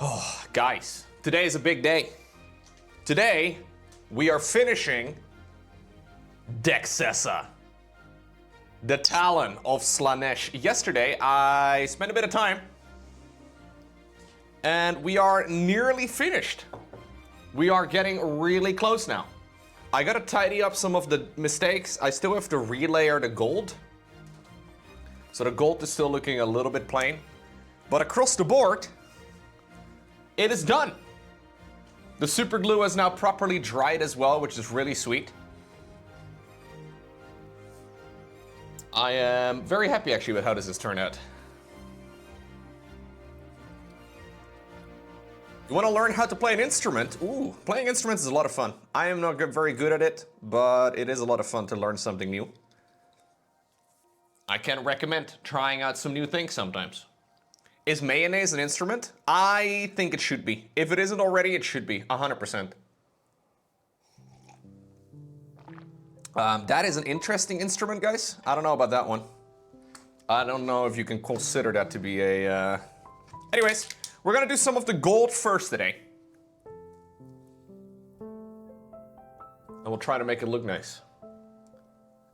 Oh, guys, today is a big day. Today, we are finishing Dexcessa, the Talon of Slaanesh. Yesterday, I spent a bit of time, and we are nearly finished. We are getting really close now. I gotta tidy up some of the mistakes. I still have to relayer the gold. So the gold is still looking a little bit plain. But across the board, it is done. The super glue is now properly dried as well, which is really sweet. I am very happy actually with how this has turned out. You want to learn how to play an instrument? Ooh, playing instruments is a lot of fun. I am not very good at it, but it is a lot of fun to learn something new. I can recommend trying out some new things sometimes. Is mayonnaise an instrument? I think it should be. If it isn't already, it should be, 100%. That is an interesting instrument, guys. I don't know about that one. I don't know if you can consider that to be a... Anyways, we're gonna do some of the gold first today. And we'll try to make it look nice.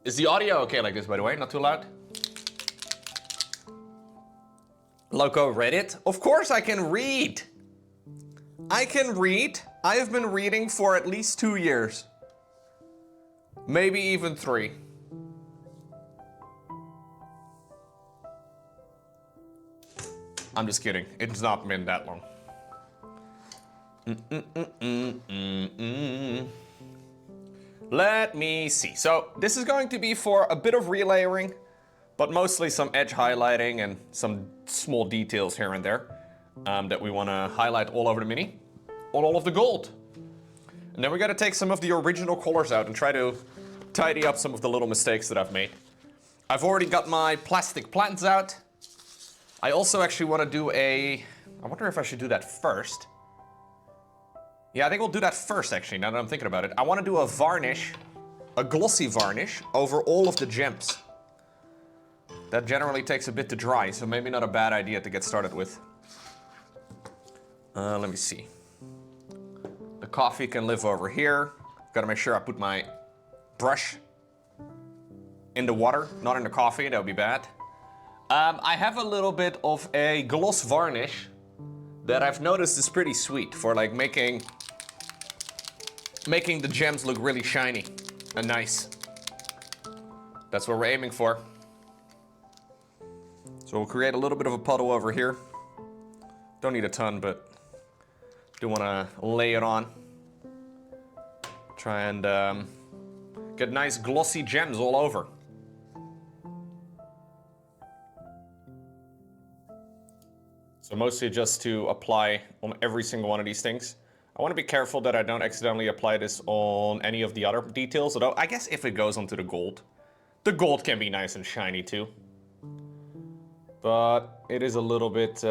Is the audio okay like this, by the way? Not too loud? Lowko read it? Of course I can read! I can read. I have been reading for at least 2 years. Maybe even 3. I'm just kidding. It's not been that long. Let me see. So this is going to be for a bit of relayering, but mostly some edge highlighting and some small details here and there that we want to highlight all over the mini, on all of the gold. And then we got to take some of the original colors out and try to tidy up some of the little mistakes that I've made. I've already got my plastic plants out. I also actually want to do I wonder if I should do that first. Yeah, I think we'll do that first actually, now that I'm thinking about it. I want to do a varnish, a glossy varnish over all of the gems. That generally takes a bit to dry, so maybe not a bad idea to get started with. Let me see. The coffee can live over here. Gotta make sure I put my brush in the water, not in the coffee, that would be bad. I have a little bit of a gloss varnish that I've noticed is pretty sweet for like making the gems look really shiny and nice. That's what we're aiming for. So we'll create a little bit of a puddle over here. Don't need a ton, but do want to lay it on. Try and get nice glossy gems all over. So mostly just to apply on every single one of these things. I want to be careful that I don't accidentally apply this on any of the other details, although I guess if it goes onto the gold can be nice and shiny too. But it is a little bit,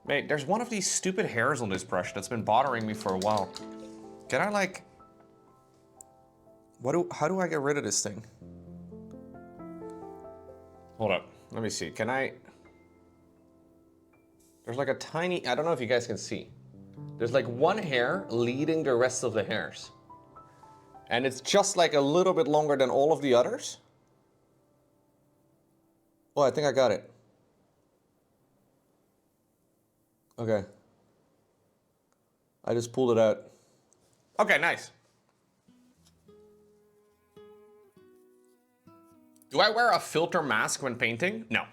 mate, there's one of these stupid hairs on this brush that's been bothering me for a while. Can I like, how do I get rid of this thing? Hold up, let me see, can I? There's like a tiny, I don't know if you guys can see. There's like one hair leading the rest of the hairs. And it's just like a little bit longer than all of the others. Oh, I think I got it. Okay. I just pulled it out. Okay, nice. Do I wear a filter mask when painting? No.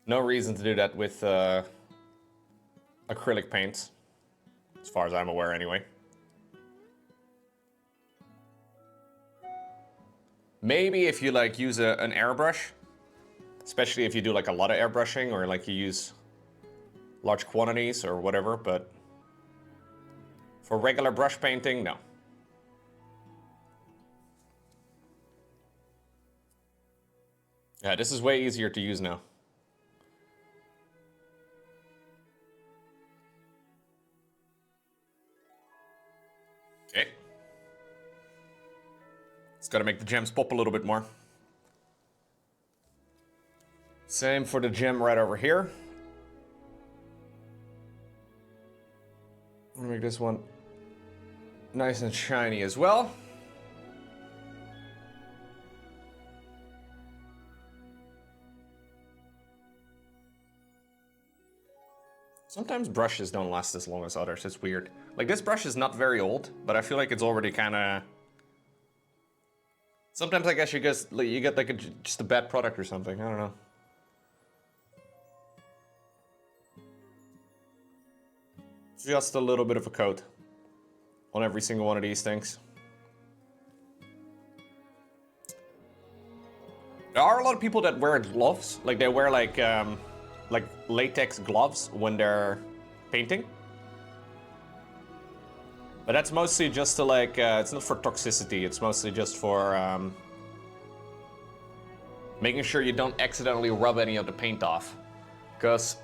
No reason to do that with acrylic paints, as far as I'm aware anyway. Maybe if you like use an airbrush, especially if you do like a lot of airbrushing or like you use large quantities or whatever, but for regular brush painting, no. Yeah, this is way easier to use now. Okay. It's got to make the gems pop a little bit more. Same for the gem right over here. make this one nice and shiny as well. Sometimes brushes don't last as long as others. It's weird. Like, this brush is not very old, but I feel like it's already kind of... Sometimes I guess you get like just a bad product or something. I don't know. Just a little bit of a coat on every single one of these things. There are a lot of people that wear gloves. Like, they wear like latex gloves when they're painting. But that's mostly just to like, it's not for toxicity, it's mostly just for making sure you don't accidentally rub any of the paint off. Because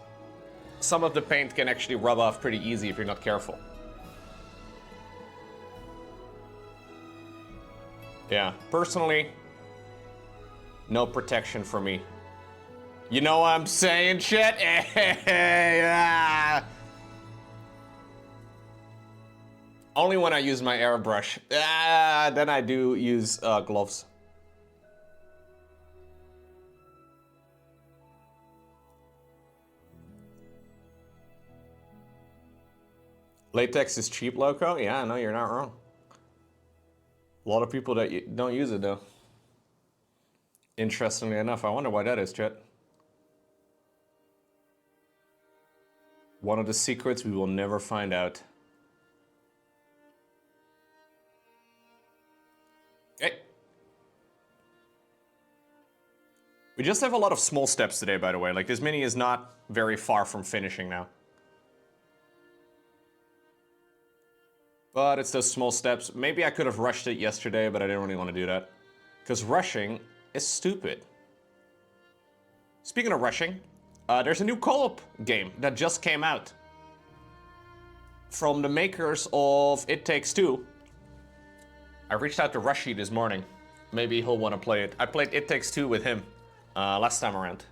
some of the paint can actually rub off pretty easy if you're not careful. Yeah, personally, no protection for me. You know what I'm saying, shit? Only when I use my airbrush. Then I do use gloves. Latex is cheap, Lowko? Yeah, no, you're not wrong. A lot of people that don't use it, though. Interestingly enough, I wonder why that is, chat. One of the secrets we will never find out. Hey. We just have a lot of small steps today, by the way. Like, this mini is not very far from finishing now. But it's those small steps. Maybe I could have rushed it yesterday, but I didn't really want to do that. Because rushing is stupid. Speaking of rushing, there's a new co-op game that just came out. From the makers of It Takes Two. I reached out to Rushy this morning. Maybe he'll want to play it. I played It Takes Two with him last time around.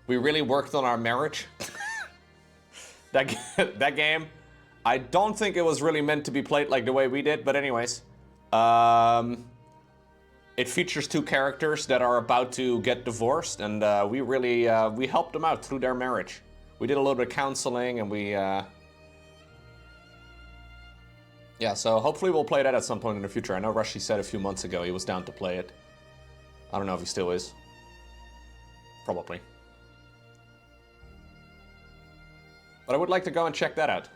We really worked on our marriage. that game, I don't think it was really meant to be played like the way we did, but anyways. It features two characters that are about to get divorced, and we really we helped them out through their marriage. We did a little bit of counseling, and we... Yeah, so hopefully we'll play that at some point in the future. I know Rushy said a few months ago he was down to play it. I don't know if he still is. Probably. But I would like to go and check that out.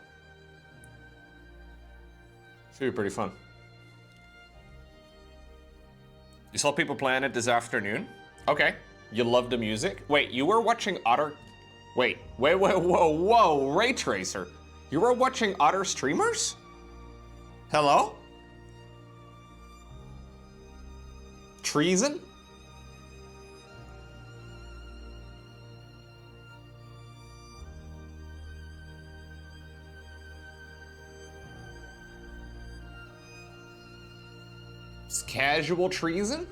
Should be pretty fun. You saw people playing it this afternoon? Okay. You love the music? Wait, you were watching other... Wait, whoa, Ray Tracer. You were watching other streamers? Hello? Treason? It's casual treason?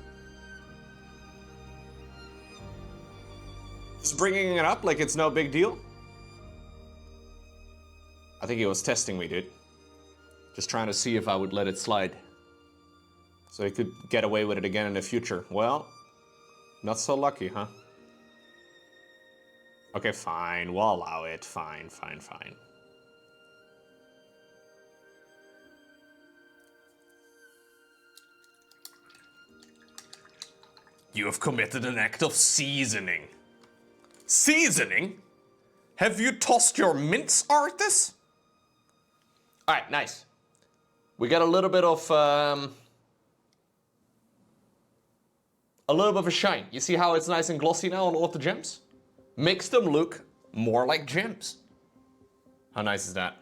Just bringing it up like it's no big deal? I think he was testing me, dude. Just trying to see if I would let it slide. So he could get away with it again in the future. Well, not so lucky, huh? Okay, fine. We'll allow it. Fine. You have committed an act of seasoning. Seasoning? Have you tossed your mince, Arthas? Alright, nice. We got a little bit of a shine. You see how it's nice and glossy now on all of the gems? Makes them look more like gems. How nice is that?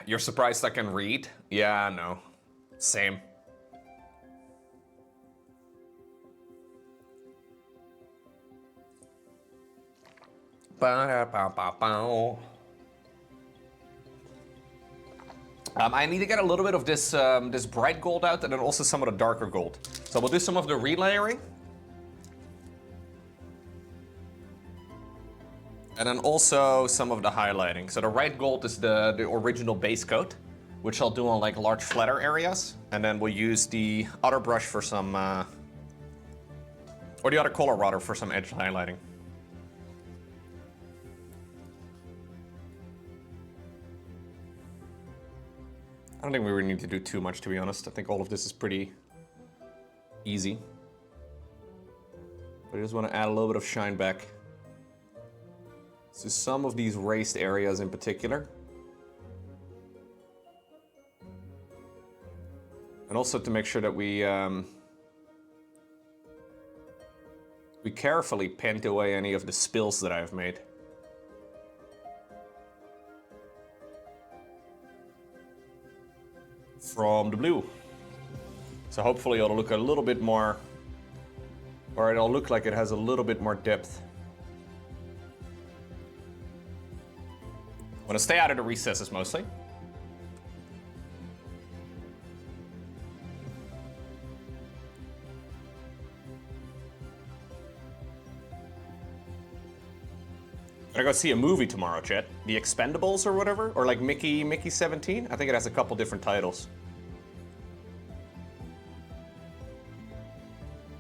You're surprised I can read? Yeah, no. Same. I need to get a little bit of this this bright gold out, and then also some of the darker gold. So we'll do some of the relayering. And then also some of the highlighting. So the right gold is the original base coat, which I'll do on like large flatter areas. And then we'll use the other brush for some, or the other color rather, for some edge highlighting. I don't think we really need to do too much, to be honest. I think all of this is pretty easy. But I just want to add a little bit of shine back to some of these raised areas in particular. And also to make sure that we carefully paint away any of the spills that I've made. From the blue. So hopefully it'll look a little bit more, or it'll look like it has a little bit more depth. I want to stay out of the recesses mostly. I'm gonna go see a movie tomorrow, chat. The Expendables or whatever, or like Mickey 17. I think it has a couple different titles.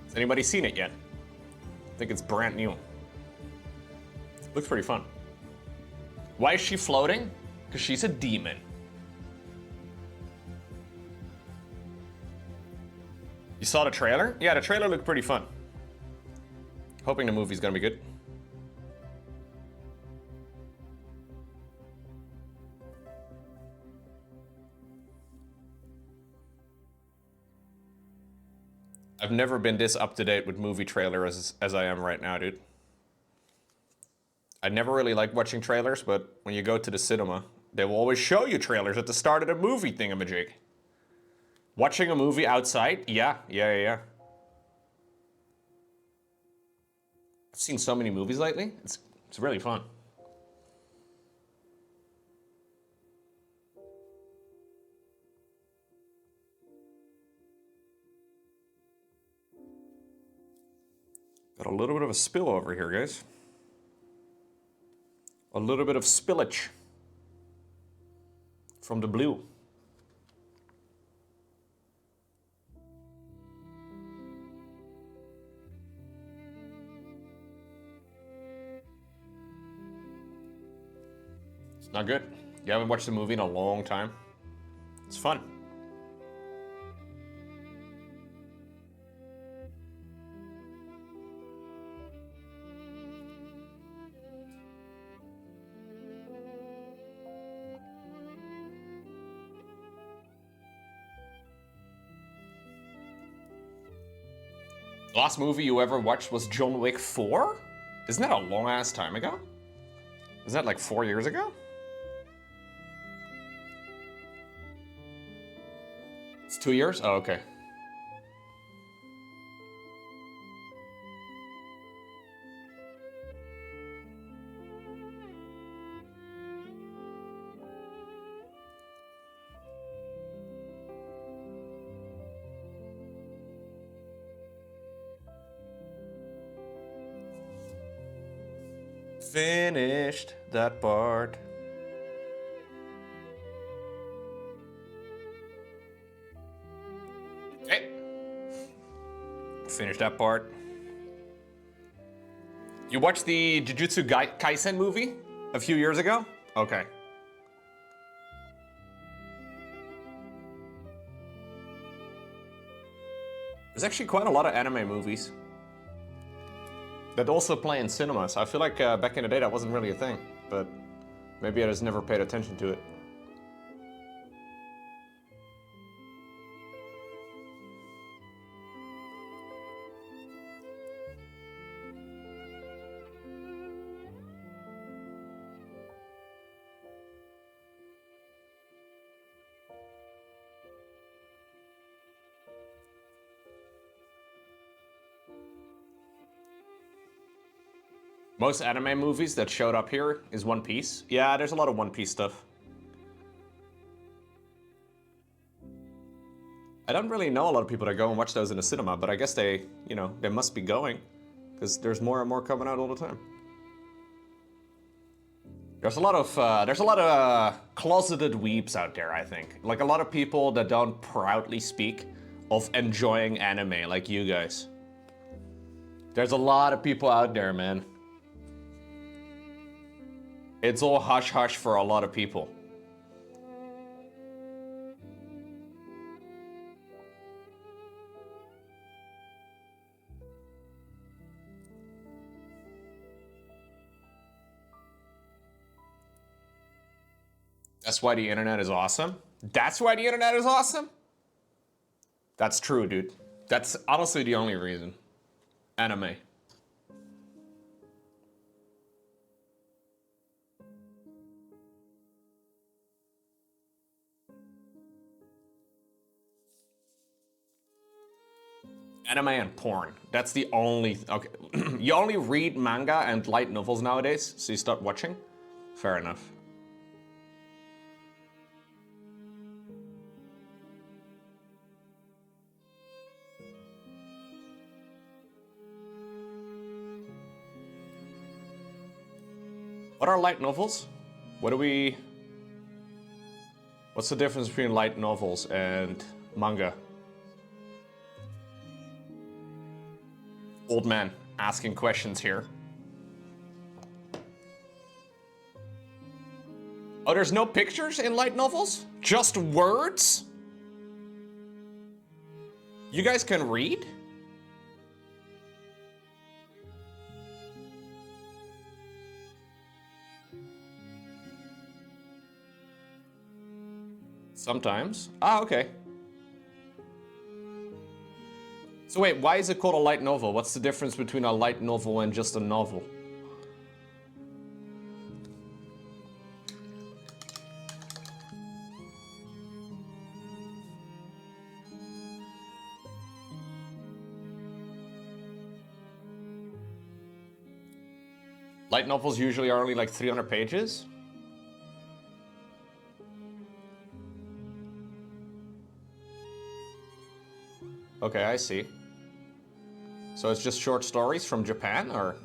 Has anybody seen it yet? I think it's brand new. Looks pretty fun. Why is she floating? Because she's a demon. You saw the trailer? Yeah, the trailer looked pretty fun. Hoping the movie's gonna be good. I've never been this up to date with movie trailers as I am right now, dude. I never really like watching trailers, but when you go to the cinema, they will always show you trailers at the start of the movie thingamajig. Watching a movie outside? Yeah. I've seen so many movies lately. It's really fun. Got a little bit of a spill over here, guys. A little bit of spillage from the blue. It's not good. You haven't watched the movie in a long time. It's fun. The last movie you ever watched was John Wick 4? Isn't that a long ass time ago? Isn't that like 4 years ago? It's 2 years? Oh, okay. Finished that part. Okay. Finished that part. You watched the Jujutsu Kaisen movie a few years ago? Okay. There's actually quite a lot of anime movies that also play in cinemas. I feel like back in the day that wasn't really a thing, but maybe I just never paid attention to it. Most anime movies that showed up here is One Piece. Yeah, there's a lot of One Piece stuff. I don't really know a lot of people that go and watch those in the cinema, but I guess they, they must be going, because there's more and more coming out all the time. There's a lot of closeted weeps out there, I think. Like a lot of people that don't proudly speak of enjoying anime like you guys. There's a lot of people out there, man. It's all hush hush for a lot of people. That's why the internet is awesome? That's why the internet is awesome? That's true, dude. That's honestly the only reason. Anime. Anime and porn. That's the only... Okay. You only read manga and light novels nowadays, so you start watching? Fair enough. What are light novels? What's the difference between light novels and manga? Old man asking questions here. Oh, there's no pictures in light novels? Just words? You guys can read? Sometimes. Ah, okay. So wait, why is it called a light novel? What's the difference between a light novel and just a novel? Light novels usually are only like 300 pages. Okay, I see. So it's just short stories from Japan, or?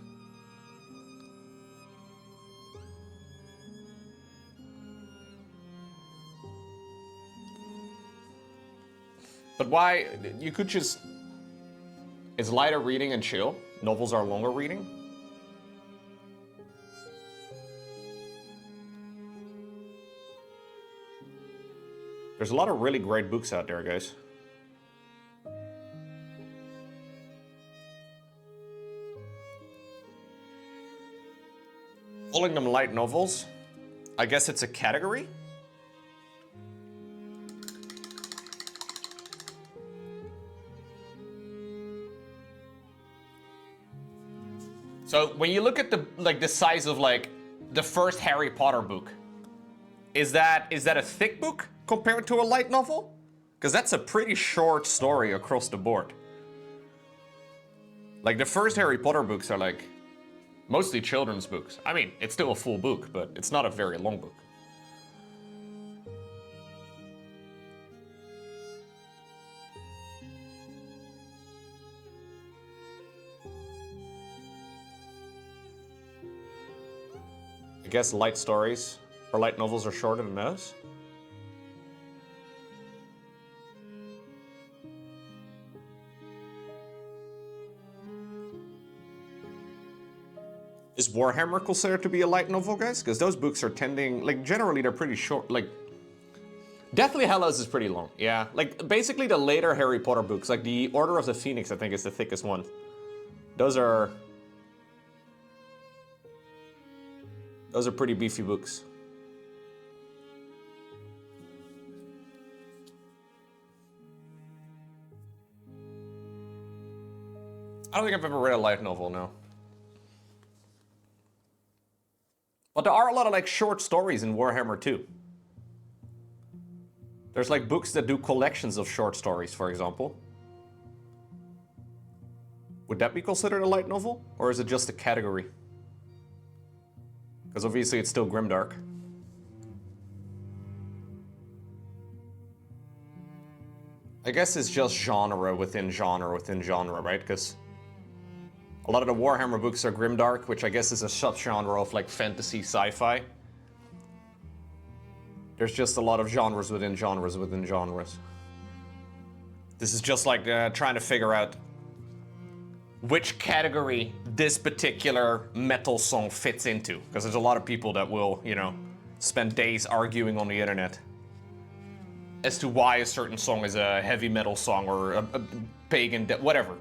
But why? You could just... It's lighter reading and chill. Novels are longer reading. There's a lot of really great books out there, guys. Calling them light novels, I guess it's a category? So when you look at the size of like the first Harry Potter book, is that a thick book compared to a light novel? Because that's a pretty short story across the board. Like the first Harry Potter books are like mostly children's books. I mean, it's still a full book, but it's not a very long book. I guess light stories or light novels are shorter than those. Is Warhammer considered to be a light novel, guys? Because those books are tending, like, generally they're pretty short. Like, Deathly Hallows is pretty long, yeah. Like, basically the later Harry Potter books, like the Order of the Phoenix, I think, is the thickest one. Those are pretty beefy books. I don't think I've ever read a light novel, no. But there are a lot of like short stories in Warhammer too. There's like books that do collections of short stories, for example. Would that be considered a light novel? Or is it just a category? Because obviously it's still grimdark. I guess it's just genre within genre within genre, right? Because a lot of the Warhammer books are grimdark, which I guess is a subgenre of like fantasy sci-fi. There's just a lot of genres within genres within genres. This is just like trying to figure out which category this particular metal song fits into. Because there's a lot of people that will, you know, spend days arguing on the internet as to why a certain song is a heavy metal song or a pagan, whatever.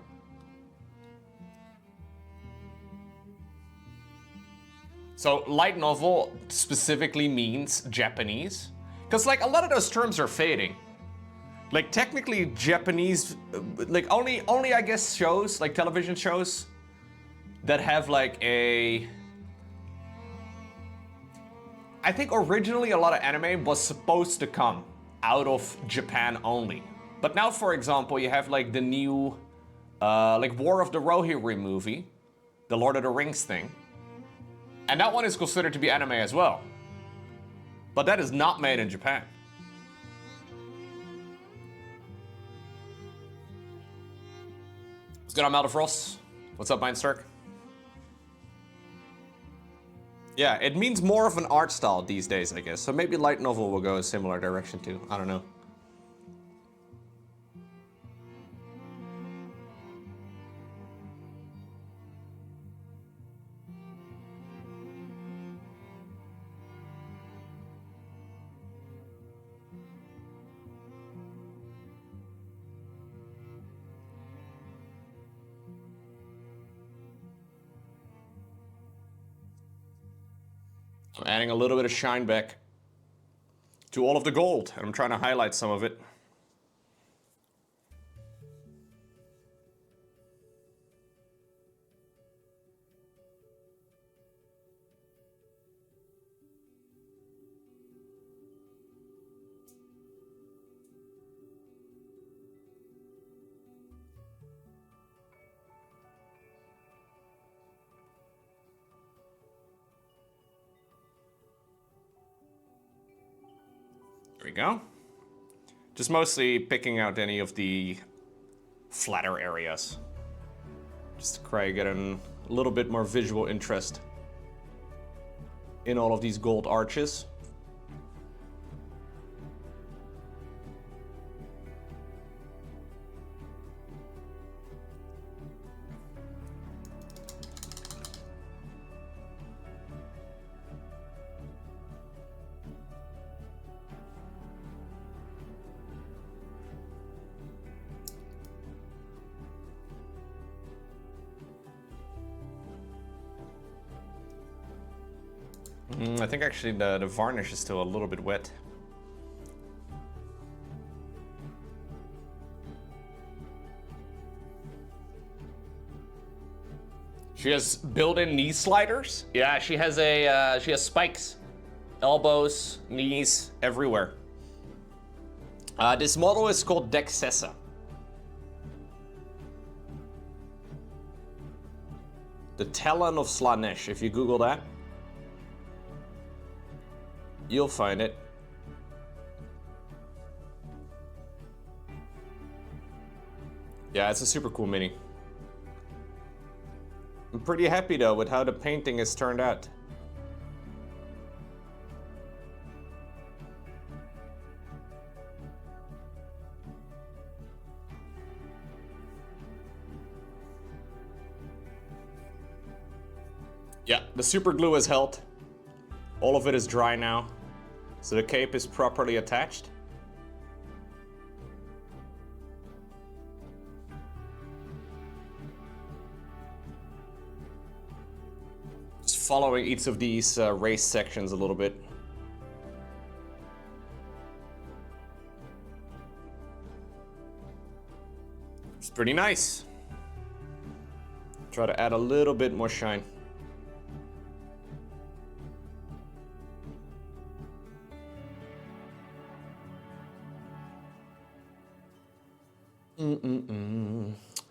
So light novel specifically means Japanese. Because like a lot of those terms are fading. Like technically Japanese, like only I guess shows, like television shows that have like a... I think originally a lot of anime was supposed to come out of Japan only. But now, for example, you have like the new, like War of the Rohirrim movie, the Lord of the Rings thing. And that one is considered to be anime as well. But that is not made in Japan. What's good on Malderfrost? What's up, Mindstark? Yeah, it means more of an art style these days, I guess. So maybe light novel will go a similar direction too. I don't know. I'm adding a little bit of shine back to all of the gold, and I'm trying to highlight some of it. There we go. Just mostly picking out any of the flatter areas. Just to try to get a little bit more visual interest in all of these gold arches. I think actually the varnish is still a little bit wet. She has built-in knee sliders. Yeah, she has spikes, elbows, knees, everywhere. This model is called Dexcessa. The Talon of Slaanesh. If you Google that, you'll find it. Yeah, it's a super cool mini. I'm pretty happy though with how the painting has turned out. Yeah, the super glue has held. All of it is dry now, so the cape is properly attached. Just following each of these race sections a little bit. It's pretty nice. Try to add a little bit more shine.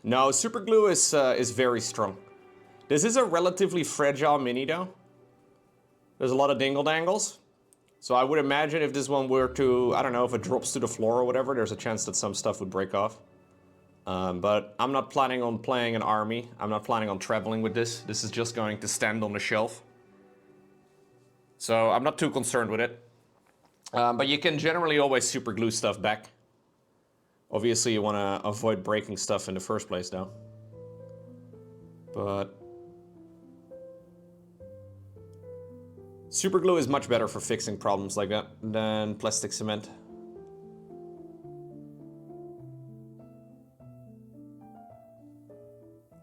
No, super glue is very strong. This is a relatively fragile mini though. There's a lot of dingle dangles. So I would imagine if this one were to, I don't know, if it drops to the floor or whatever, there's a chance that some stuff would break off. But I'm not planning on playing an army. I'm not planning on traveling with this. This is just going to stand on the shelf. So I'm not too concerned with it. But you can generally always super glue stuff back. Obviously, you want to avoid breaking stuff in the first place, though. But super glue is much better for fixing problems like that than plastic cement.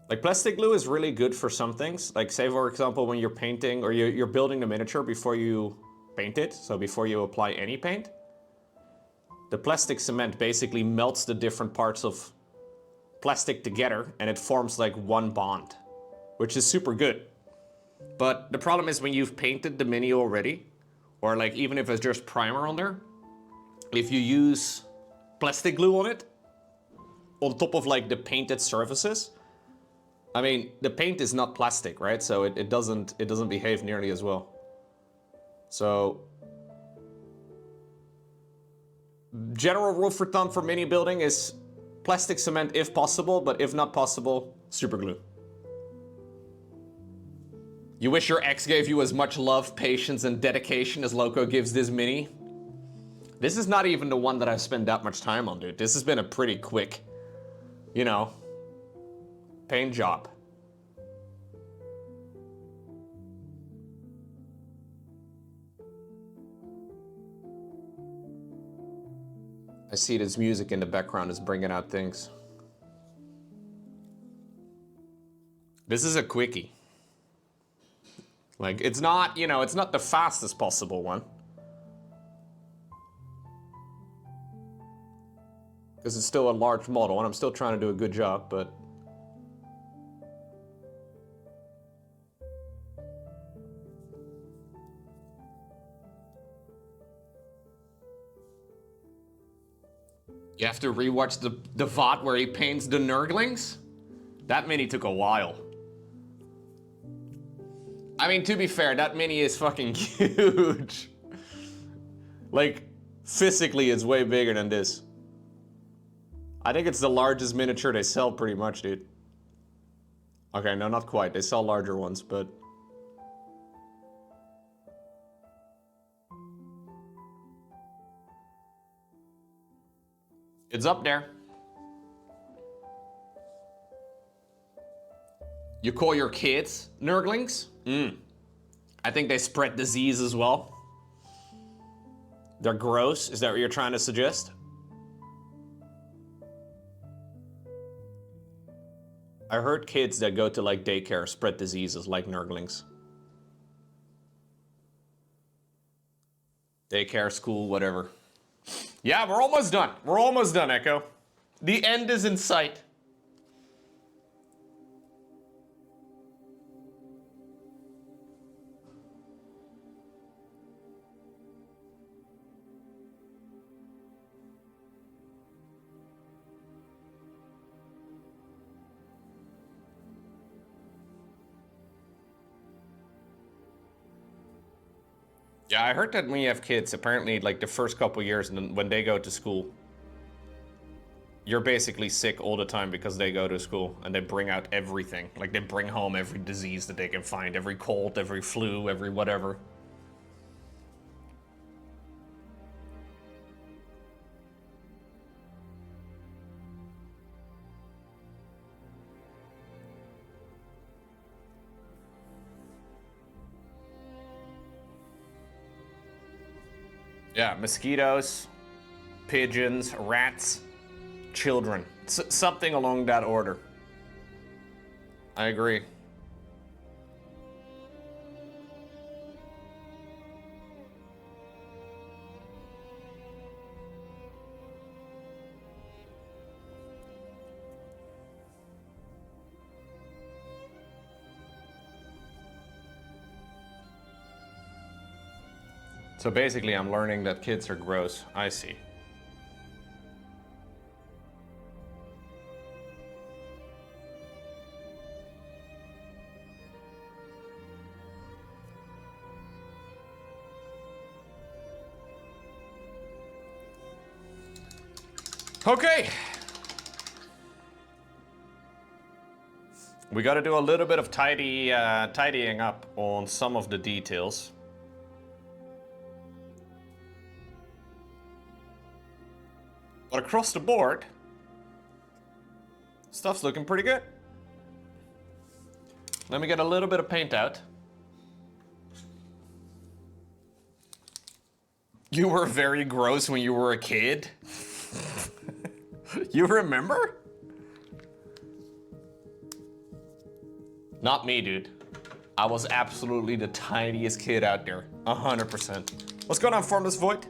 Like, plastic glue is really good for some things. Like, say, for example, when you're painting or you're building the miniature before you paint it, so before you apply any paint, the plastic cement basically melts the different parts of plastic together and it forms like one bond, which is super good. But the problem is when you've painted the mini already, or like even if it's just primer on there, if you use plastic glue on it, on top of like the painted surfaces, I mean, the paint is not plastic, right? So it doesn't behave nearly as well. So general rule for thumb for mini building is plastic cement if possible, but if not possible, super glue. You wish your ex gave you as much love, patience, and dedication as Lowko gives this mini? This is not even the one that I've spent that much time on, dude. This has been a pretty quick, you know, paint job. I see this music in the background is bringing out things. This is a quickie. Like, it's not, you know, it's not the fastest possible one. Because it's still a large model, and I'm still trying to do a good job, but... You have to rewatch the VOD where he paints the Nurglings? That mini took a while. I mean, to be fair, that mini is fucking huge. Like, physically, it's way bigger than this. I think it's the largest miniature they sell, pretty much, dude. Okay, no, not quite. They sell larger ones, but... It's up there. You call your kids Nurglings? I think they spread disease as well. They're gross. Is that what you're trying to suggest? I heard kids that go to like daycare spread diseases like Nurglings. Daycare, school, whatever. Yeah, we're almost done. We're almost done, Echo. The end is in sight. Yeah, I heard that when you have kids, apparently, like, the first couple years, and then when they go to school, you're basically sick all the time because they go to school, and they bring out everything. Like, they bring home every disease that they can find, every cold, every flu, every whatever. Yeah, mosquitoes, pigeons, rats, children. Something along that order. I agree. So basically, I'm learning that kids are gross. I see. Okay. We got to do a little bit of tidying up on some of the details. But across the board, stuff's looking pretty good. Let me get a little bit of paint out. You were very gross when you were a kid. You remember? Not me, dude. I was absolutely the tiniest kid out there. 100%. What's going on, Formless Void?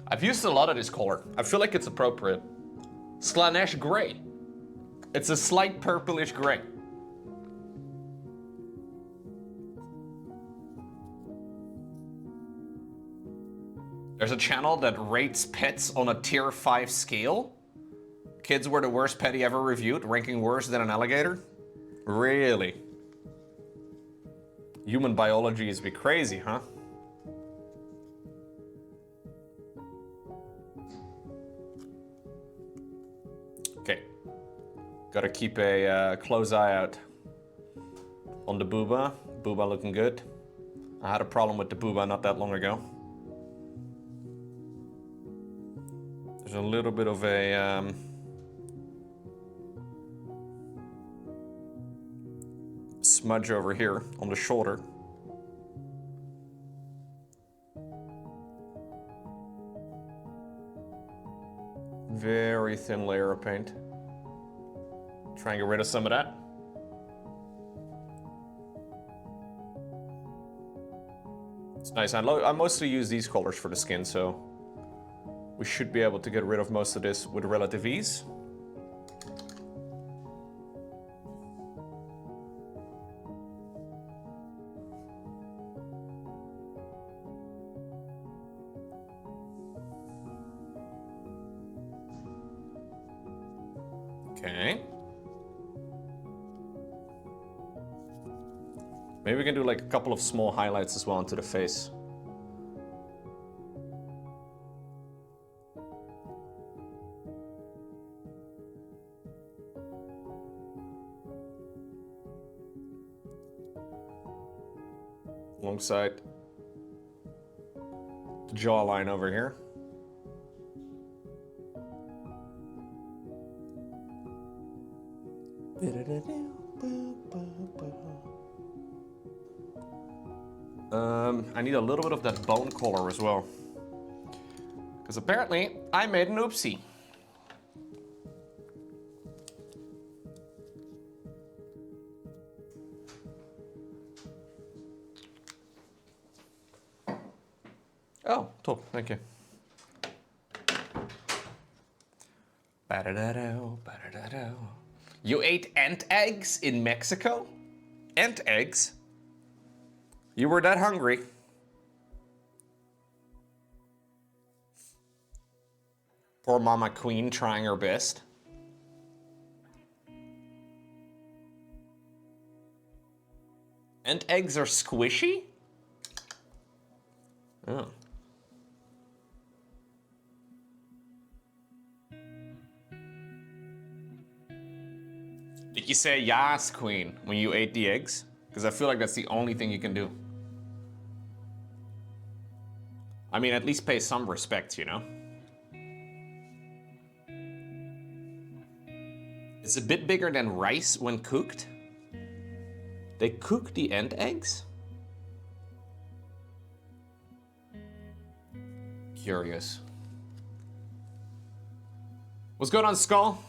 I've used a lot of this color. I feel like it's appropriate. Slaanesh gray. It's a slight purplish gray. There's a channel that rates pets on a tier 5 scale. Kids were the worst pet he ever reviewed, ranking worse than an alligator. Really? Human biology is be crazy, huh? Okay. Gotta keep a close eye out on the booba. Booba looking good. I had a problem with the booba not that long ago. There's a little bit of a smudge over here on the shoulder. Very thin layer of paint. Try and get rid of some of that. It's nice. I mostly use these colors for the skin, so we should be able to get rid of most of this with relative ease. Okay. Maybe we can do like a couple of small highlights as well onto the face. Alongside the jawline over here. I need a little bit of that bone color as well. Because apparently I made an oopsie. Oh, top, thank you. Ba-da-da-do, ba-da-da-do. You ate ant eggs in Mexico? Ant eggs? You were that hungry? Poor Mama Queen trying her best. Ant eggs are squishy? Oh. Did you say yes, Queen, when you ate the eggs? Because I feel like that's the only thing you can do. I mean, at least pay some respect, you know? It's a bit bigger than rice when cooked. They cook the ant eggs? Curious. What's going on, Skull?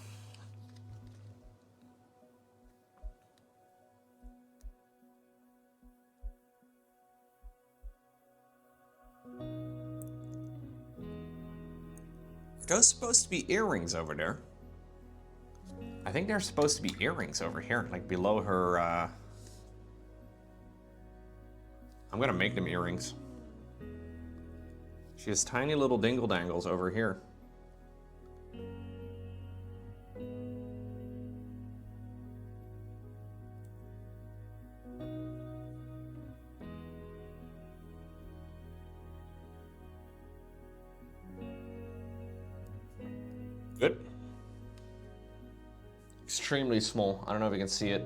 Are those supposed to be earrings over there? I think they're supposed to be earrings over here, like below her, I'm gonna make them earrings. She has tiny little dingle dangles over here. Good. Extremely small. I don't know if you can see it.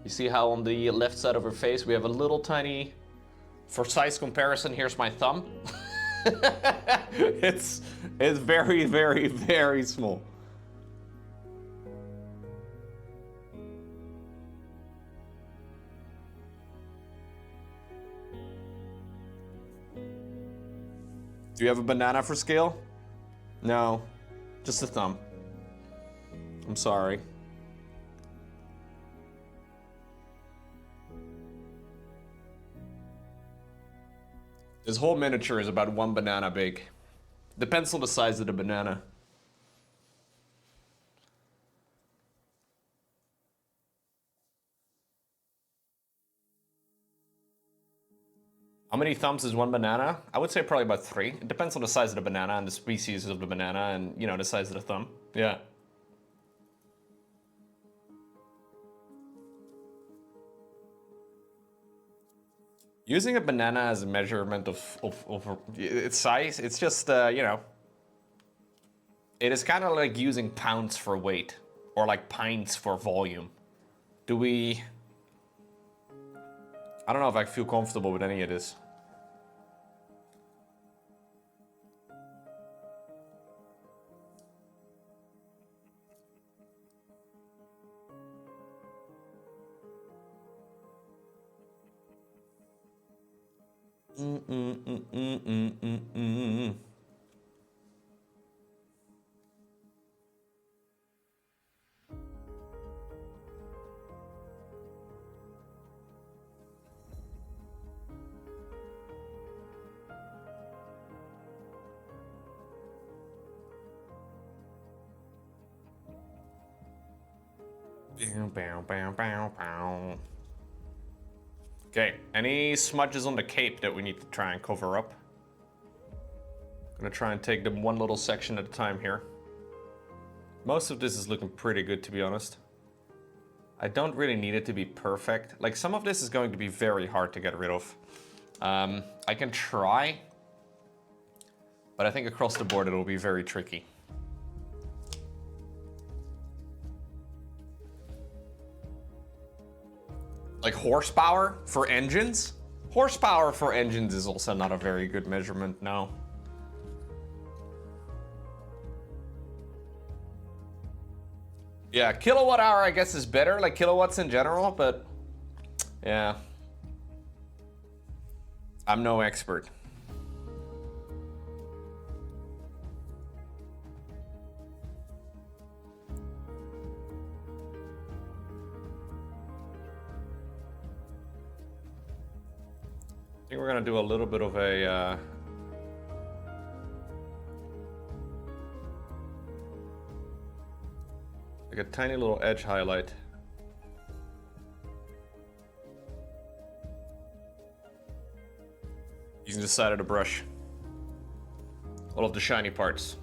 You see how on the left side of her face we have a little tiny, for size comparison, here's my thumb. it's very, very, very small. Do you have a banana for scale? No, just a thumb. I'm sorry. This whole miniature is about 1 banana big. Depends on the size of the banana. How many thumbs is 1 banana? I would say probably about 3. It depends on the size of the banana and the species of the banana and, you know, the size of the thumb. Yeah. Using a banana as a measurement of its size, it's just, you know, it is kind of like using pounds for weight or like pints for volume. Do we... I don't know if I feel comfortable with any of this. Okay, any smudges on the cape that we need to try and cover up? I'm gonna try and take them one little section at a time here. Most of this is looking pretty good, to be honest. I don't really need it to be perfect. Like, some of this is going to be very hard to get rid of. I can try, but I think across the board it will be very tricky. Like horsepower for engines? Horsepower for engines is also not a very good measurement, no. Yeah, kilowatt hour I guess is better, like kilowatts in general, but yeah. I'm no expert. I think we're gonna do a little bit of a like a tiny little edge highlight. Using the side of the brush. All of the shiny parts.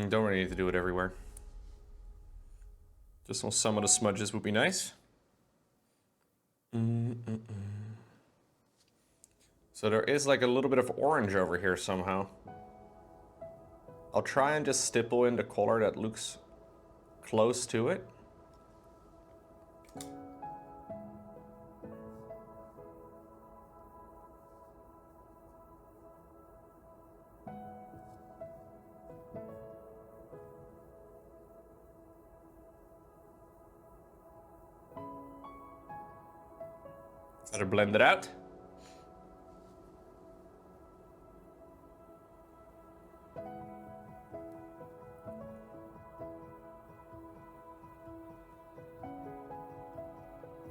Don't really need to do it everywhere. Just on some of the smudges would be nice. So there is like a little bit of orange over here somehow. I'll try and just stipple in the color that looks close to it. Try to blend it out.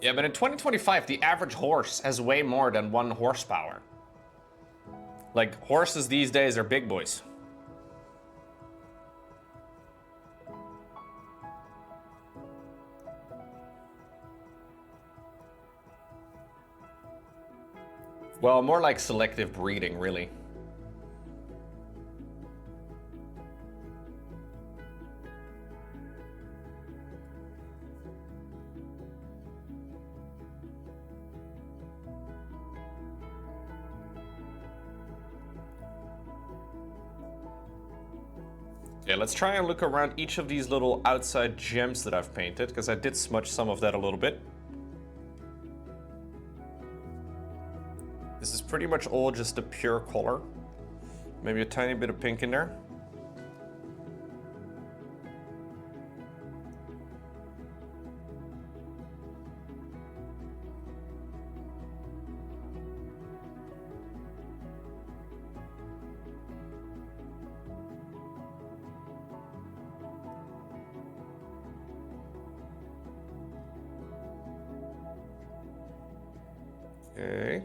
Yeah, but in 2025, the average horse has way more than 1 horsepower. Like, horses these days are big boys. Well, more like selective breeding, really. Okay, let's try and look around each of these little outside gems that I've painted, because I did smudge some of that a little bit. This is pretty much all just a pure color. Maybe a tiny bit of pink in there. Okay.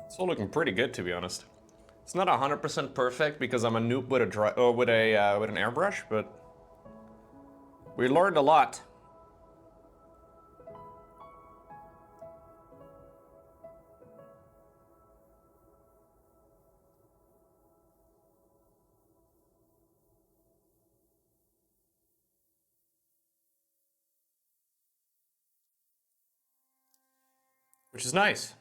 It's all looking pretty good, to be honest. It's not 100% perfect because I'm a noob with a with an airbrush, but we learned a lot. Which is nice.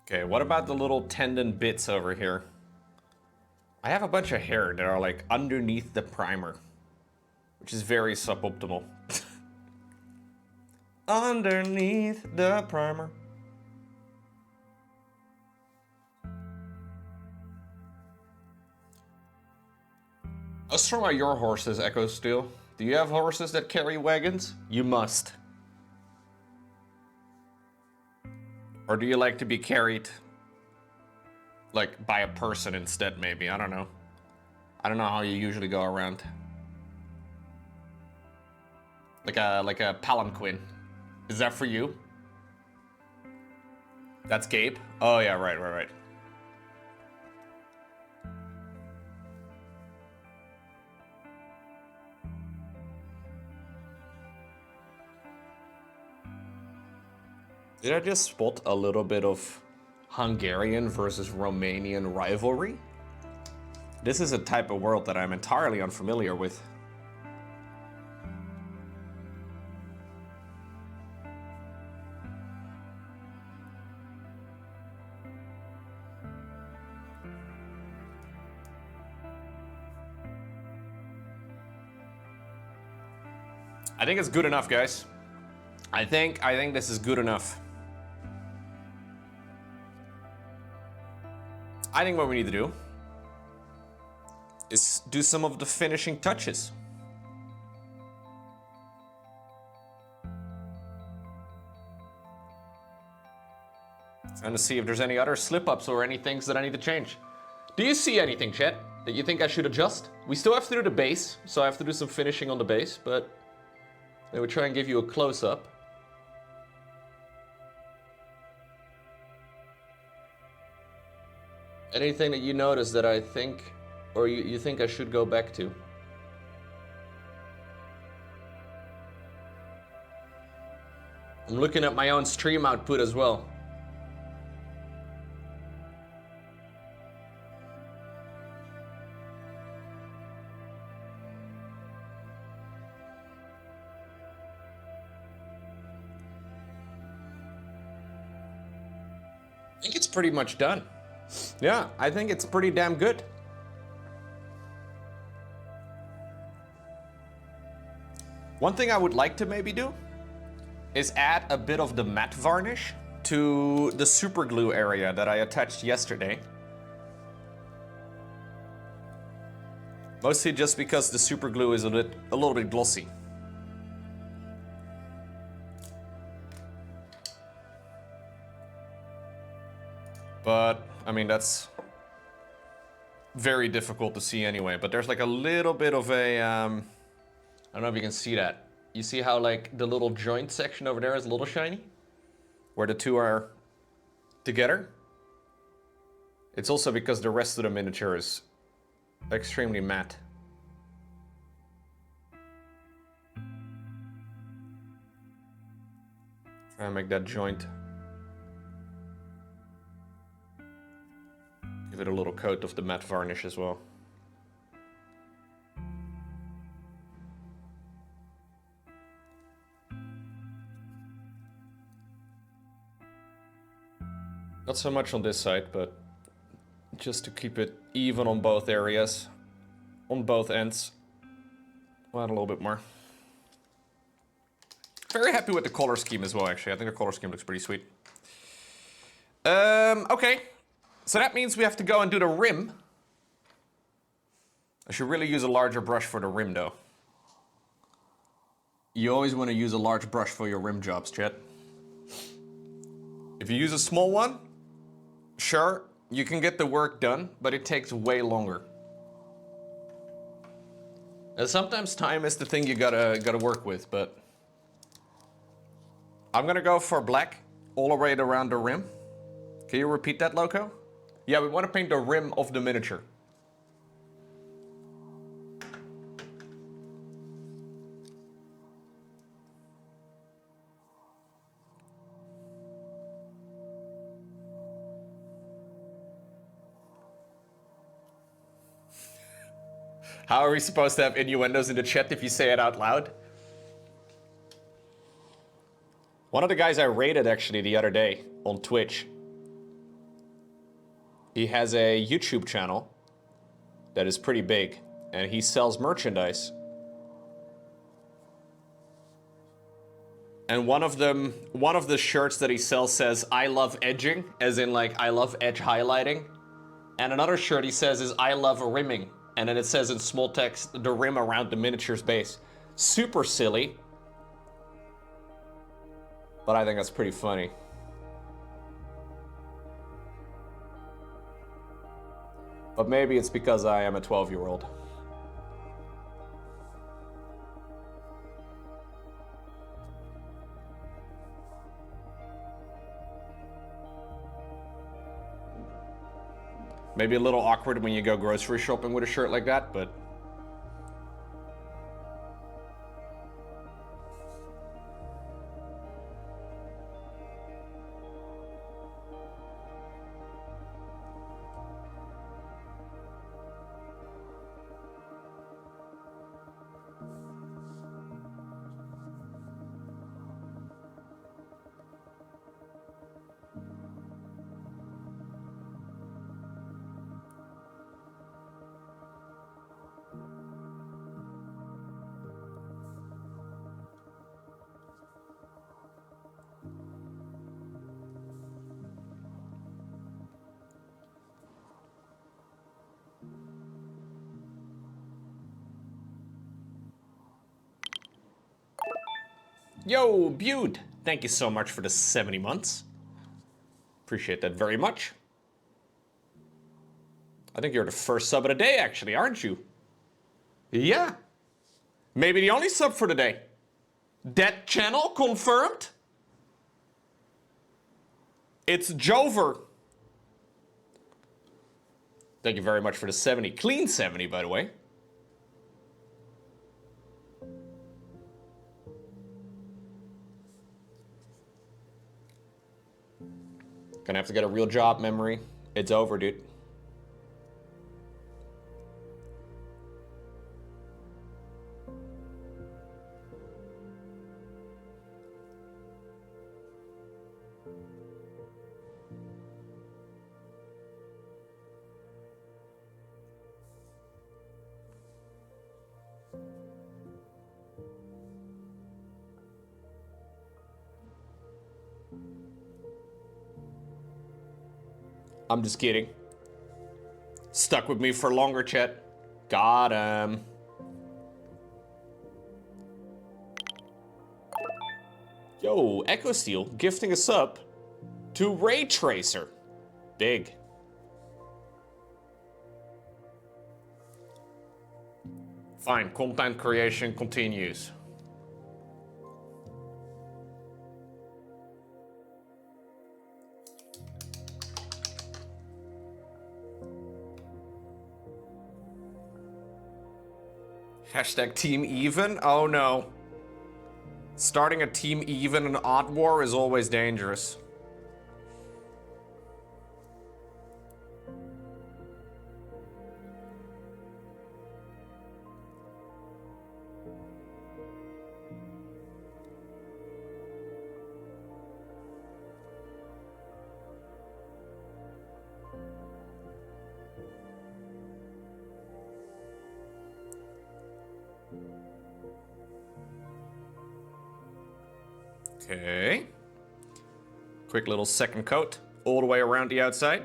Okay, what about the little tendon bits over here? I have a bunch of hair that are like underneath the primer, which is very suboptimal. Underneath the primer. How strong are your horses, Echo Steel? Do you have horses that carry wagons? You must. Or do you like to be carried, like, by a person instead, maybe? I don't know. I don't know how you usually go around. Like a palanquin. Is that for you? That's Gabe? Oh yeah, right. Did I just spot a little bit of Hungarian versus Romanian rivalry? This is a type of world that I'm entirely unfamiliar with. I think it's good enough, guys. I think this is good enough. I think what we need to do is do some of the finishing touches. Trying to see if there's any other slip-ups or any things that I need to change. Do you see anything, Chet, that you think I should adjust? We still have to do the base, so I have to do some finishing on the base, but I would try and give you a close-up. Anything that you notice that I think, or you think I should go back to? I'm looking at my own stream output as well. I think it's pretty much done. Yeah, I think it's pretty damn good. One thing I would like to maybe do is add a bit of the matte varnish to the super glue area that I attached yesterday. Mostly just because the super glue is a little bit glossy. But, I mean, that's very difficult to see anyway. But there's like a little bit of a, I don't know if you can see that. You see how like the little joint section over there is a little shiny? Where the two are together? It's also because the rest of the miniature is extremely matte. Try and make that joint. Give it a little coat of the matte varnish as well. Not so much on this side, but just to keep it even on both areas, on both ends. We'll add a little bit more. Very happy with the color scheme as well, actually. I think the color scheme looks pretty sweet. Okay. So that means we have to go and do the rim. I should really use a larger brush for the rim, though. You always want to use a large brush for your rim jobs, chat. If you use a small one, sure, you can get the work done, but it takes way longer. And sometimes time is the thing you gotta work with, but I'm gonna go for black all the way around the rim. Can you repeat that, Lowko? Yeah, we want to paint the rim of the miniature. How are we supposed to have innuendos in the chat if you say it out loud? One of the guys I rated actually the other day on Twitch, he has a YouTube channel that is pretty big, and he sells merchandise. And one of the shirts that he sells says, "I love edging," as in like, I love edge highlighting. And another shirt he says is, "I love rimming." And then it says in small text, the rim around the miniature's base. Super silly. But I think that's pretty funny. But maybe it's because I am a 12-year-old. Maybe a little awkward when you go grocery shopping with a shirt like that, but... Yo, Bude! Thank you so much for the 70 months. Appreciate that very much. I think you're the first sub of the day, actually, aren't you? Yeah. Maybe the only sub for the day. That channel confirmed? It's Jover. Thank you very much for the 70. Clean 70, by the way. Gonna have to get a real job, Memory. It's over, dude. I'm just kidding. Stuck with me for longer, chat. Got him. Yo, Echo Steel gifting a sub to Ray Tracer. Big. Fine, content creation continues. Hashtag team even? Oh no. Starting a team even in Odd War is always dangerous. Okay. Quick little second coat. All the way around the outside.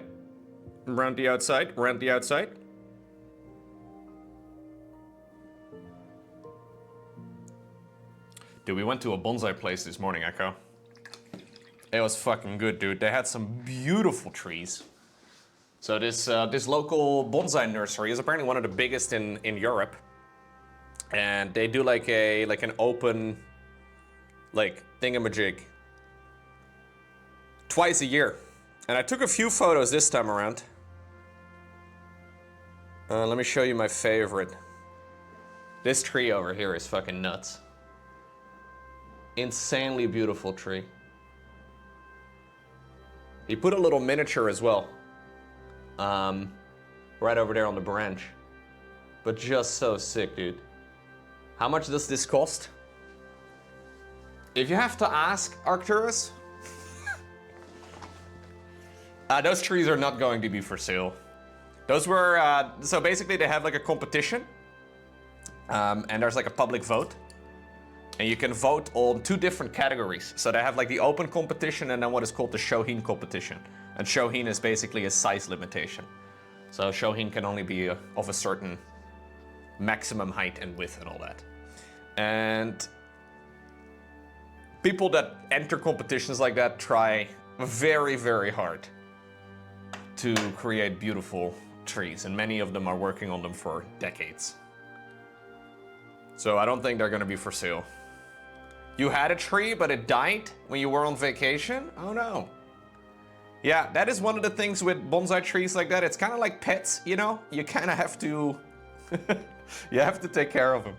Around the outside. Around the outside. Dude, we went to a bonsai place this morning, Echo. It was fucking good, dude. They had some beautiful trees. So this local bonsai nursery is apparently one of the biggest in Europe. And they do like an open thingamajig twice a year. And I took a few photos this time around. Let me show you my favorite. This tree over here is fucking nuts. Insanely beautiful tree. He put a little miniature as well. Right over there on the branch. But just so sick, dude. How much does this cost? If you have to ask, Arcturus, those trees are not going to be for sale. Those were, so basically they have like a competition. And there's like a public vote. And you can vote on 2 different categories. So they have like the open competition and then what is called the Shohin competition. And Shohin is basically a size limitation. So Shohin can only be of a certain maximum height and width and all that. And people that enter competitions like that try very, very hard to create beautiful trees. And many of them are working on them for decades. So I don't think they're gonna be for sale. You had a tree, but it died when you were on vacation? Oh no. Yeah, that is one of the things with bonsai trees like that. It's kind of like pets, you know? You kind of have to, you have to take care of them.